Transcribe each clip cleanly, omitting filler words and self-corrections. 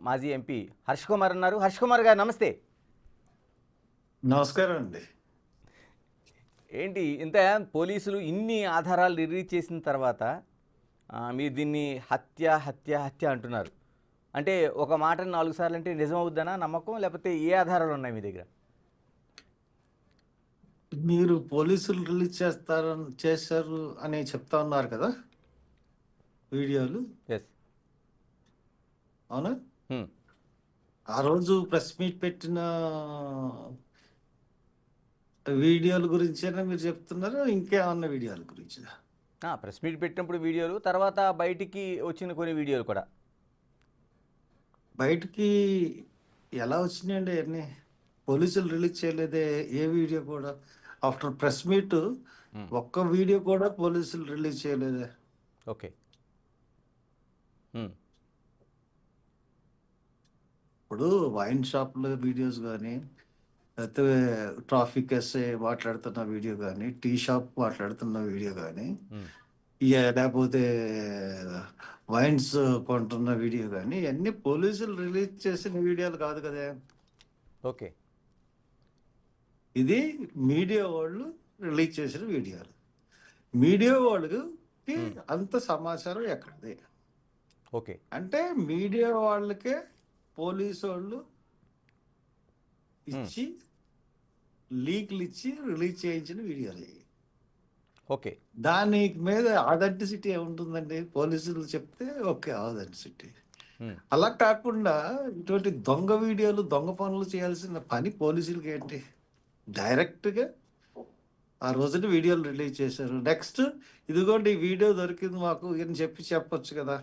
మాజీ ఎంపీ హర్ష్ కుమార్ ఉన్నారు. హర్ష్ కుమార్ గారు నమస్తే. నమస్కారం అండి. ఏంటి ఇంత పోలీసులు ఇన్ని ఆధారాలు రిలీజ్ చేసిన తర్వాత మీరు దీన్ని హత్య హత్య హత్య అంటున్నారు. అంటే ఒక మాటని 4 సార్లు అంటే నిజమవుద్దనా నమ్మకం, లేకపోతే ఏ ఆధారాలు ఉన్నాయి మీ దగ్గర? మీరు పోలీసులు రిలీజ్ చేశారు అని చెప్తా ఉన్నారు కదా వీడియోలు. ఎస్. అవునా? ఆ రోజు ప్రెస్ మీట్ పెట్టిన వీడియోల గురించేనా మీరు చెప్తున్నారు, ఇంకేమన్నా వీడియోల గురించి? ప్రెస్ మీట్ పెట్టినప్పుడు వీడియోలు, తర్వాత బయటికి వచ్చిన కొన్ని వీడియోలు కూడా. బయటికి ఎలా వచ్చినాయండి అవన్నీ? పోలీసులు రిలీజ్ చేయలేదే ఏ వీడియో కూడా. ఆఫ్టర్ ప్రెస్ మీట్ ఒక్క వీడియో కూడా పోలీసులు రిలీజ్ చేయలేదే. ఓకే. ఇప్పుడు వైన్ షాప్లో వీడియోస్ కానీ, లేకపోతే ట్రాఫిక్ ఎస్ఐ మాట్లాడుతున్న వీడియో కానీ, టీ షాప్ మాట్లాడుతున్న వీడియో కానీ, లేకపోతే వైన్స్ కొంటున్న వీడియో కానీ, ఇవన్నీ పోలీసులు రిలీజ్ చేసిన వీడియోలు కాదు కదా. ఓకే. ఇది మీడియా వాళ్ళు రిలీజ్ చేసిన వీడియోలు. మీడియా వాళ్ళకి అంత సమాచారం ఎక్కడిది? ఓకే. అంటే మీడియా వాళ్ళకే పోలీసు వాళ్ళు ఇచ్చి లీక్లు ఇచ్చి రిలీజ్ చేయించిన వీడియోలు. ఓకే. దాని మీద ఆథెంటిసిటీ ఏముంటుందండి? పోలీసులు చెప్తే ఓకే ఆథెంటిసిటీ. అలా కాకుండా ఇటువంటి దొంగ వీడియోలు, దొంగ పనులు చేయాల్సిన పని పోలీసులకి ఏంటి? డైరెక్ట్గా ఆ రోజున వీడియోలు రిలీజ్ చేశారు. నెక్స్ట్ ఇదిగోండి ఈ వీడియో దొరికింది మాకు అని చెప్పొచ్చు కదా.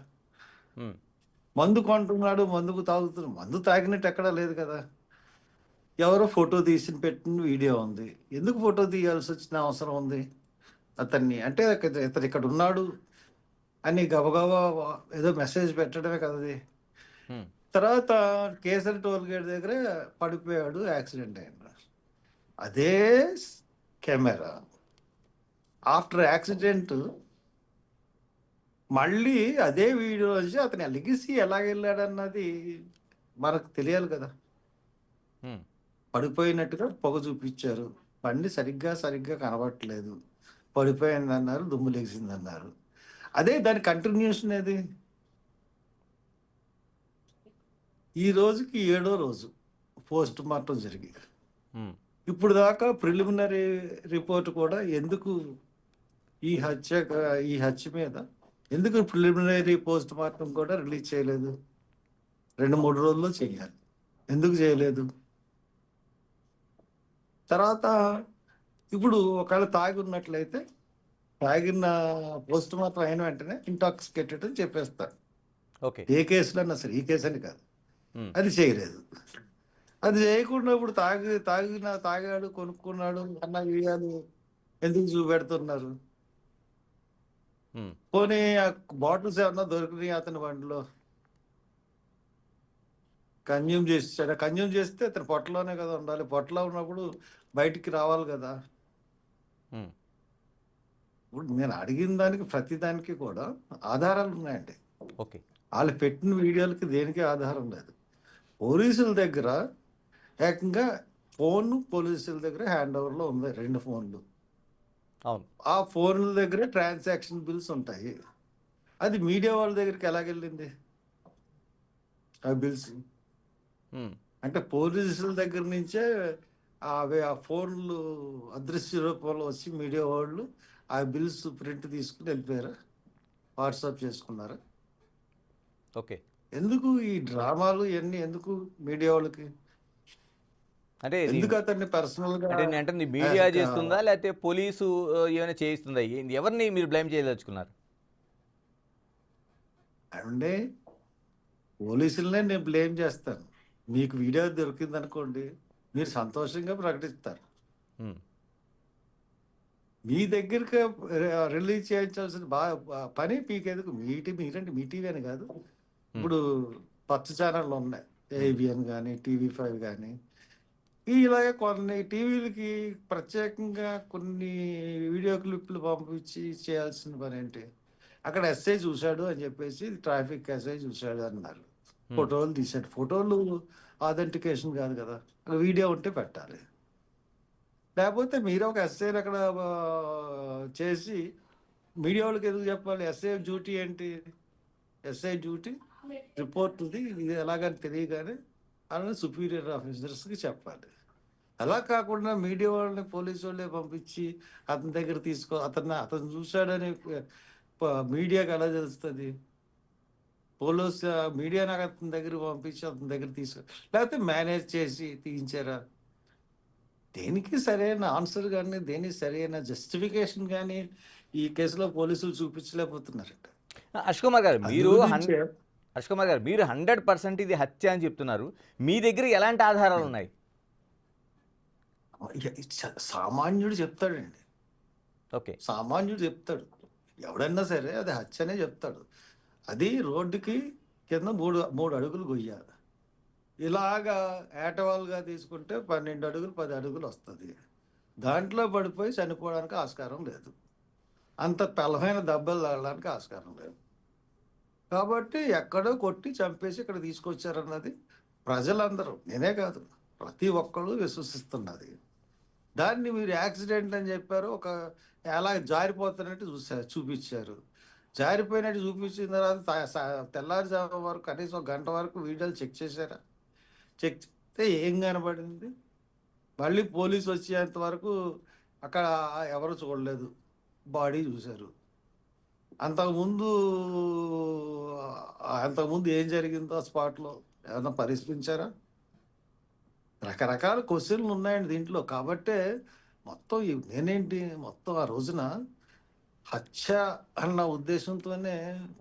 మందు కొంటున్నాడు, మందుకు తాగుతున్నాడు, మందు తాగినట్టు ఎక్కడా లేదు కదా. ఎవరో ఫోటో తీసి పెట్టిన వీడియో ఉంది. ఎందుకు ఫోటో తీయాల్సి వచ్చిన అవసరం ఉంది అతన్ని? అంటే ఇతను ఇక్కడ ఉన్నాడు అని గబగబా ఏదో మెసేజ్ పెట్టడమే కదది. తర్వాత కేసరి టోల్ గేట్ దగ్గర పడిపోయాడు, యాక్సిడెంట్ అయింది. అదే కెమెరా ఆఫ్టర్ యాక్సిడెంట్ మళ్ళీ అదే వీడియో వచ్చి అతని లెగసీ ఎలాగెళ్ళాడన్నది మనకు తెలియాలి కదా. పడిపోయినట్టుగా పొగ చూపించారు, బండి సరిగ్గా కనబడట్లేదు, పడిపోయింది అన్నారు, దుమ్ము లేచింది అన్నారు. అదే దాని కంటిన్యూషన్ ఏది? ఈ రోజుకి 7వ రోజు పోస్ట్ మార్టం జరిగి, ఇప్పుడు దాకా ప్రిలిమినరీ రిపోర్ట్ కూడా ఎందుకు ఈ హత్య మీద ఎందుకు ప్రిలిమినరీ పోస్ట్ మార్టం కూడా రిలీజ్ చేయలేదు? 2-3 రోజుల్లో చేయాలి, ఎందుకు చేయలేదు? తర్వాత ఇప్పుడు ఒకవేళ తాగి ఉన్నట్లయితే తాగిన పోస్ట్ మార్టం అయిన వెంటనే ఇంటాక్సికేటెడ్ అని చెప్పేస్తారు. ఓకే. ఏ కేసులో అన్నా సరే, ఈ కేసు అని కాదు. అది చేయలేదు. అది చేయకుండా ఇప్పుడు తాగాడు, కొనుక్కున్నాడు అన్న వీడియోలు ఎందుకు చూపెడుతున్నారు? పోనీ ఆ బాటిల్స్ ఏమన్నా దొరికినాయి అతని బండిలో? కన్జ్యూమ్ చేసాడు. కన్జ్యూమ్ చేస్తే అతని పొట్టలోనే కదా ఉండాలి. పొట్టలో ఉన్నప్పుడు బయటికి రావాలి కదా. ఇప్పుడు నేను అడిగిన దానికి ప్రతి దానికి కూడా ఆధారాలు ఉన్నాయండి. ఓకే. వాళ్ళు పెట్టిన వీడియోలకి దేనికి ఆధారం లేదు. పోలీసుల దగ్గర ఏకంగా పోలీసుల దగ్గర హ్యాండ్ ఓవర్లో ఉంది 2 ఫోన్లు. అవును. ఆ ఫోన్ల దగ్గర ట్రాన్సాక్షన్ బిల్స్ ఉంటాయి. అది మీడియా వాళ్ళ దగ్గరికి ఎలాగెళ్ళింది ఆ బిల్స్? అంటే పోలీసుల దగ్గర నుంచే ఆ ఫోన్లు అదృశ్య రూపంలో వచ్చి మీడియా వాళ్ళు ఆ బిల్స్ ప్రింట్ తీసుకుని వెళ్ళిపోయారా, వాట్సాప్ చేసుకున్నారా? ఓకే. ఎందుకు ఈ డ్రామాలు ఇవన్నీ? ఎందుకు మీడియా వాళ్ళకి? అంటే ఎందుకు అతన్ని పర్సనల్ గా అంటే మీడియా చేస్తుందా, లేకపోతే పోలీసు ఏమైనా చేయిస్తుందా? ఎవరిని మీరు బ్లేమ్ చేయదలుచుకున్నారు? అంటే పోలీసులనే నేను బ్లేమ్ చేస్తాను. మీకు వీడియో దొరికింది అనుకోండి, మీరు సంతోషంగా ప్రకటిస్తారు. మీ దగ్గరికి రిలీజ్ చేయించాల్సిన పని మీకెందుకు? మీరంటే మీ టీవీ అని కాదు, ఇప్పుడు పచ్చ ఛానళ్ళు ఉన్నాయి, ఏబిఎన్ కానీ, TV5 కానీ, ఇలాగే కొన్ని టీవీలకి ప్రత్యేకంగా కొన్ని వీడియో క్లిప్లు పంపించి చేయాల్సిన పని ఏంటి? అక్కడ ఎస్ఐ చూశాడు అని చెప్పేసి ట్రాఫిక్ ఎస్ఐ చూశాడు అన్నారు. ఫోటోలు తీశాడు. ఫోటోలు ఆథెంటికేషన్ కాదు కదా, వీడియో ఉంటే పెట్టాలి. లేకపోతే మీరు ఒక ఎస్ఐని అక్కడ చేసి మీడియా వాళ్ళకి ఎందుకు చెప్పాలి? ఎస్ఐ డ్యూటీ ఏంటి? ఎస్ఐ డ్యూటీ రిపోర్ట్ ఉంది, ఇది ఎలాగని తెలియగానే అని సుపీరియర్ ఆఫీసర్స్కి చెప్పాలి. అలా కాకుండా మీడియా వాళ్ళని పోలీసు వాళ్ళే పంపించి అతని దగ్గర అతను చూశాడని మీడియాకి ఎలా తెలుస్తుంది? మీడియా నాకు అతని దగ్గర పంపించి అతని దగ్గర లేకపోతే మేనేజ్ చేసి తీయించారా? దేనికి సరైన ఆన్సర్ కానీ, దేనికి సరైన జస్టిఫికేషన్ కానీ ఈ కేసులో పోలీసులు చూపించలేకపోతున్నారట. హర్ష్ కుమార్ గారు, మీరు అందుగురించే 100% ఇది హత్య అని చెప్తున్నారు. మీ దగ్గర ఎలాంటి ఆధారాలు ఉన్నాయి? సామాన్యుడు చెప్తాడండి. ఓకే. సామాన్యుడు చెప్తాడు. ఎవడన్నా సరే అది హత్యనే చెప్తాడు. అది రోడ్డుకి కింద మూడు అడుగులు గొయ్యాలి. ఇలాగా ఏటవాలుగా తీసుకుంటే 12 అడుగులు 10 అడుగులు వస్తుంది. దాంట్లో పడిపోయి చనిపోవడానికి ఆస్కారం లేదు. అంత బలమైన దెబ్బలు తగలడానికి ఆస్కారం లేదు. కాబట్టి ఎక్కడో కొట్టి చంపేసి ఇక్కడ తీసుకొచ్చారన్నది ప్రజలందరూ, నేనే కాదు ప్రతి ఒక్కళ్ళు విశ్వసిస్తున్నది. దాన్ని మీరు యాక్సిడెంట్ అని చెప్పారు, ఒక ఎలా జారిపోతున్నట్టు చూపించారు. జారిపోయినట్టు చూపించిన తర్వాత తెల్లారుజాము వరకు కనీసం 1 గంట వరకు వీడియోలు చెక్ చేశారా? చెక్ చేస్తే ఏం కనబడింది? మళ్ళీ పోలీసు వచ్చేంత వరకు అక్కడ ఎవరు చూడలేదు, బాడీ చూశారు. అంతకుముందు ఏం జరిగిందో ఆ స్పాట్లో ఏమైనా పరిశీలించారా? రకరకాల క్వశ్చన్లు ఉన్నాయండి దీంట్లో. కాబట్టే మొత్తం మొత్తం ఆ రోజున హత్య అన్న ఉద్దేశంతోనే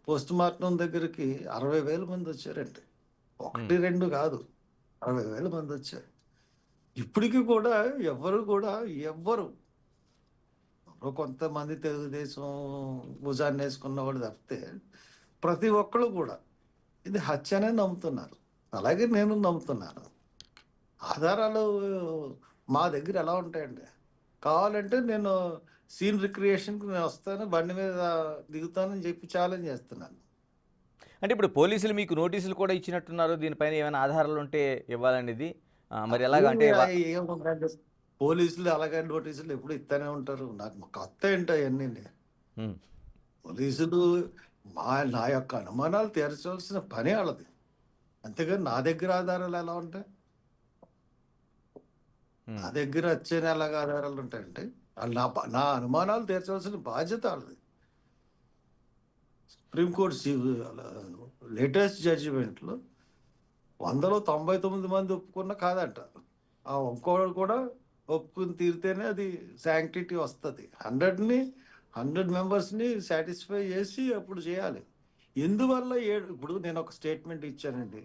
పోస్ట్ మార్టం దగ్గరికి 60,000 మంది వచ్చారండి. 1, 2 కాదు, 60,000 మంది వచ్చారు. ఇప్పటికీ కూడా ఎవ్వరు కొంతమంది తెలుగుదేశం భుజాన్ని వేసుకున్న వాళ్ళు తప్పితే ప్రతి ఒక్కళ్ళు కూడా ఇది హత్యనే నమ్ముతున్నారు. అలాగే నేను నమ్ముతున్నాను. ఆధారాలు మా దగ్గర ఎలా ఉంటాయండి? కావాలంటే నేను సీన్ రిక్రియేషన్కి నేను వస్తాను, బండి మీద దిగుతానని చెప్పి ఛాలెంజ్ చేస్తున్నాను. అంటే ఇప్పుడు పోలీసులు మీకు నోటీసులు కూడా ఇచ్చినట్టున్నారు, దీనిపైన ఏమైనా ఆధారాలు ఉంటే ఇవ్వాలనేది. మరి ఎలాగంటే ఏముందంటే పోలీసులు అలాగే నోటీసులు ఎప్పుడు ఇస్తూనే ఉంటారు. నాకు కొత్త ఏంటో అవన్నీ. పోలీసులు నా యొక్క అనుమానాలు తీర్చవలసిన పని వాళ్ళది. అంతేగాని నా దగ్గర ఆధారాలు ఎలా ఉంటాయి? నా దగ్గర వచ్చేది ఎలాగ ఆధారాలు ఉంటాయంటే నా అనుమానాలు తీర్చవలసిన బాధ్యత వాళ్ళది. సుప్రీంకోర్టు లేటెస్ట్ జడ్జిమెంట్లో 100లో 99 మంది ఒప్పుకున్న కాదంట. ఆ ఒక్కోడు కూడా ఒప్పుకుని తీరితేనే అది శాంక్టిటీ వస్తుంది. 100 మెంబర్స్ని సాటిస్ఫై చేసి అప్పుడు చేయాలి. ఎందువల్ల ఇప్పుడు నేను ఒక స్టేట్మెంట్ ఇచ్చానండి,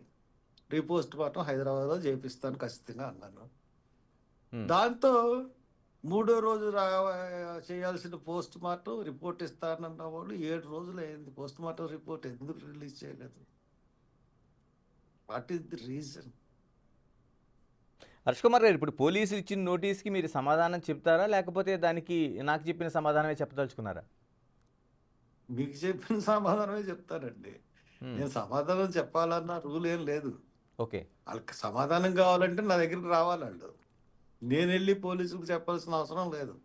రీపోస్ట్ మార్టం హైదరాబాద్లో చేపిస్తాను ఖచ్చితంగా అన్నాను. దాంతో 3వ రోజు చేయాల్సిన పోస్ట్ మార్టం రిపోర్ట్ ఇస్తానన్న వాళ్ళు 7 రోజులు అయింది. పోస్ట్ మార్టం రిపోర్ట్ ఎందుకు రిలీజ్ చేయలేదు? What is the reason? Harsh Kumar గారు, ఇప్పుడు పోలీసులు ఇచ్చిన నోటీస్కి మీరు సమాధానం చెప్తారా, లేకపోతే దానికి నాకు చెప్పిన సమాధానమే చెప్పదలుచుకున్నారా? మీకు చెప్పిన సమాధానమే చెప్తానండి. నేను సమాధానం చెప్పాలన్న రూల్ ఏం లేదు. ఓకే. వాళ్ళకి సమాధానం కావాలంటే నా దగ్గరికి రావాలి వాళ్ళు. నేను వెళ్ళి పోలీసులకు చెప్పాల్సిన అవసరం లేదు.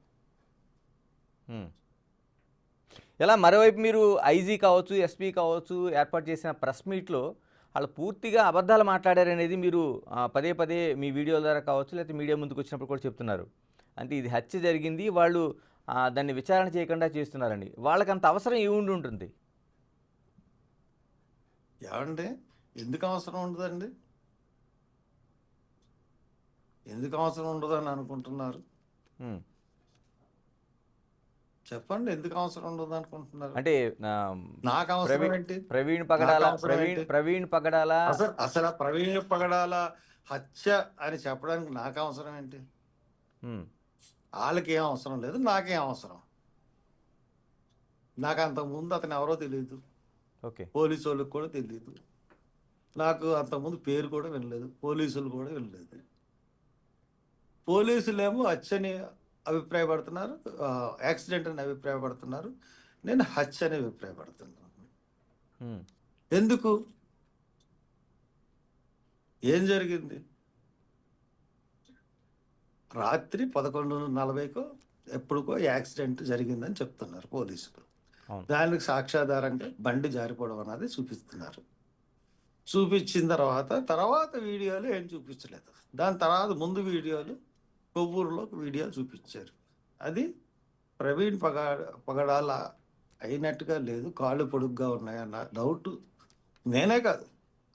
ఇలా మరోవైపు మీరు ఐజీ కావచ్చు, ఎస్పీ కావచ్చు ఏర్పాటు చేసిన ప్రెస్ మీట్లో వాళ్ళు పూర్తిగా అబద్ధాలు మాట్లాడారనేది మీరు పదే పదే మీ వీడియోల ద్వారా కావచ్చు, లేకపోతే మీడియా ముందుకు వచ్చినప్పుడు కూడా చెప్తున్నారు. అంటే ఇది హత్య జరిగింది, వాళ్ళు దాన్ని విచారణ చేయకుండా చేస్తున్నారండి. వాళ్ళకి అంత అవసరం ఏముండి ఉంటుంది? ఏమండి, ఎందుకు అవసరం ఉండదండి? ఎందుకు అవసరం ఉండదని అనుకుంటున్నారు? చెప్పండి, ఎందుకు అవసరం ఉండదు అనుకుంటున్నారు? అంటే నాకు అవసరం ఏంటి? ప్రవీణ్ పగడాల అసలు ప్రవీణ్ పగడాల హత్య అని చెప్పడానికి నాకు అవసరం ఏంటి? వాళ్ళకి ఏం అవసరం లేదు, నాకేం అవసరం? నాకు అంతకుముందు అతను ఎవరో తెలియదు. ఓకే. పోలీసు వాళ్ళకి కూడా తెలియదు. నాకు అంతకుముందు పేరు కూడా వినలేదు, పోలీసులు కూడా వినలేదు. పోలీసులేమో హత్యని అభిప్రాయపడుతున్నారు, యాక్సిడెంట్ అని అభిప్రాయపడుతున్నారు. నేను హత్య అని అభిప్రాయపడుతున్నాను. ఎందుకు? ఏం జరిగింది? రాత్రి 11:40కో ఎప్పుడుకో యాక్సిడెంట్ జరిగిందని చెప్తున్నారు పోలీసులు. అవును. దానికి సాక్ష్యాధారంగా బండి జారిపోవడం అన్నది చూపిస్తున్నారు. చూపించిన తర్వాత వీడియోలు ఏం చూపించలేదు. దాని తర్వాత ముందు వీడియోలు కొవ్వూరులో ఒక వీడియో చూపించారు. అది ప్రవీణ్ పగడాల అయినట్టుగా లేదు, కాళ్ళు పొడుగ్గా ఉన్నాయన్న డౌట్ నేనే కాదు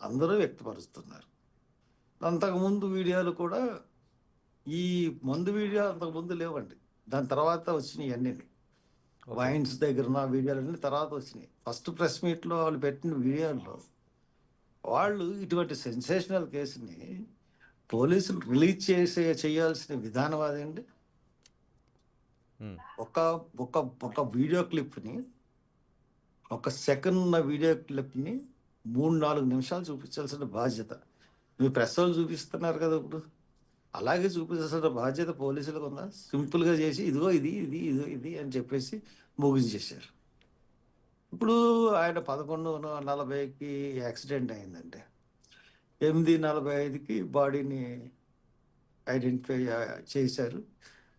అందరూ వ్యక్తపరుస్తున్నారు. అంతకుముందు వీడియోలు కూడా ఈ మందు వీడియో అంతకుముందు లేవండి. దాని తర్వాత వచ్చినాయి అన్నీ. ఓకే. వైన్స్ దగ్గర ఉన్న వీడియోలన్నీ తర్వాత వచ్చినాయి. ఫస్ట్ ప్రెస్ మీట్లో వాళ్ళు పెట్టిన వీడియోల్లో వాళ్ళు ఇటువంటి సెన్సేషనల్ కేసుని పోలీసులు రిలీజ్ చేయాల్సిన విధానం అదండి. ఉమ్. ఒక ఒక ఒక వీడియో క్లిప్ని, ఒక సెకండ్ ఉన్న వీడియో క్లిప్ని 3-4 నిమిషాలు చూపించాల్సిన బాధ్యత మీ ప్రెస్ వాళ్ళు చూపిస్తున్నారు కదా ఇప్పుడు. అలాగే చూపించాల్సిన బాధ్యత పోలీసులకు ఉందా? సింపుల్గా చేసి ఇదిగో ఇది ఇది ఇదిగో ఇది అని చెప్పేసి ముగించేశారు. ఇప్పుడు ఆయన 11:40కి యాక్సిడెంట్ అయిందంటే 8:45కి బాడీని ఐడెంటిఫై చేశారు.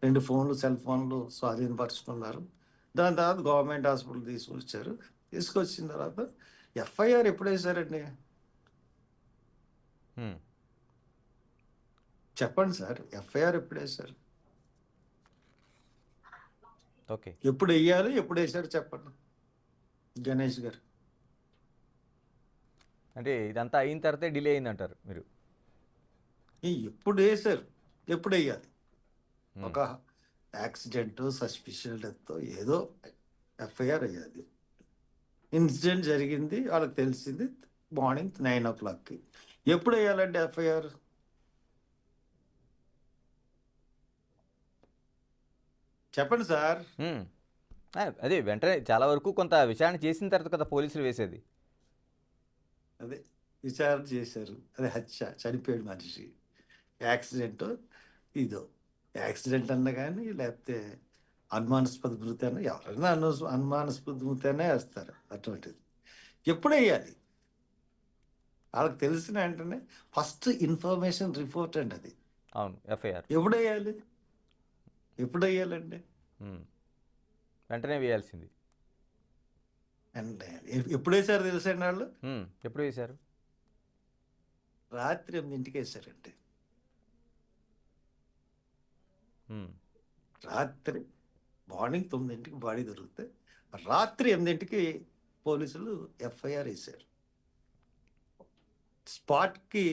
2 ఫోన్లు, సెల్ ఫోన్లు స్వాధీనపరుచుకున్నారు. దాని తర్వాత గవర్నమెంట్ హాస్పిటల్ తీసుకొచ్చారు. తీసుకొచ్చిన తర్వాత ఎఫ్ఐఆర్ ఎప్పుడు వేశారండి? ఉమ్. చెప్పండి సార్, ఎఫ్ఐఆర్ ఎప్పుడు వేశారు? ఓకే. ఎప్పుడు వేయాలి, ఎప్పుడు వేశారు చెప్పండి గణేష్ గారు. అంటే ఇదంతా అయిన తర్వాతే డిలే అయిందంటారు మీరు. ఎప్పుడు వేశారు, ఎప్పుడు వేయాలి? ఉమ్. ఒక యాక్సిడెంట్, సస్పిషియల్ డెత్ ఏదో ఎఫ్ఐఆర్ అయ్యాది. ఇన్సిడెంట్ జరిగింది, వాళ్ళకి తెలిసింది మార్నింగ్ 9 o'clockకి. ఎప్పుడు వేయాలండి ఎఫ్ఐఆర్? చెప్పండి సార్. ఉమ్. అదే వెంటనే చాలా వరకు కొంత విచారణ చేసిన తర్వాత కదా పోలీసులు వేసేది. అదే విచారణ చేశారు. అదే హత్య, చనిపోయాడు మనిషి, యాక్సిడెంట్, ఇదో యాక్సిడెంట్ అన్నా కానీ లేకపోతే అనుమానాస్పద మృతి అన్న, ఎవరైనా అనుమానాస్పద మృతి అనే వేస్తారు. అటువంటిది ఎప్పుడు వేయాలి? వాళ్ళకి తెలిసిన వెంటనే ఫస్ట్ ఇన్ఫర్మేషన్ రిపోర్ట్ అండి అది. అవును, ఎఫ్ఐఆర్. ఎప్పుడు వేయాలి? ఎప్పుడు వేయాలండి? వెంటనే వేయాల్సింది. అండ్ ఎప్పుడు వేశారు తెలుసండి వాళ్ళు? ఎప్పుడు వేశారు? రాత్రి 8కి వేశారండి. రాత్రి మార్నింగ్ 9కి బాడీ దొరికితే రాత్రి 8కి పోలీసులు ఎఫ్ఐఆర్ వేశారు. స్పాట్కి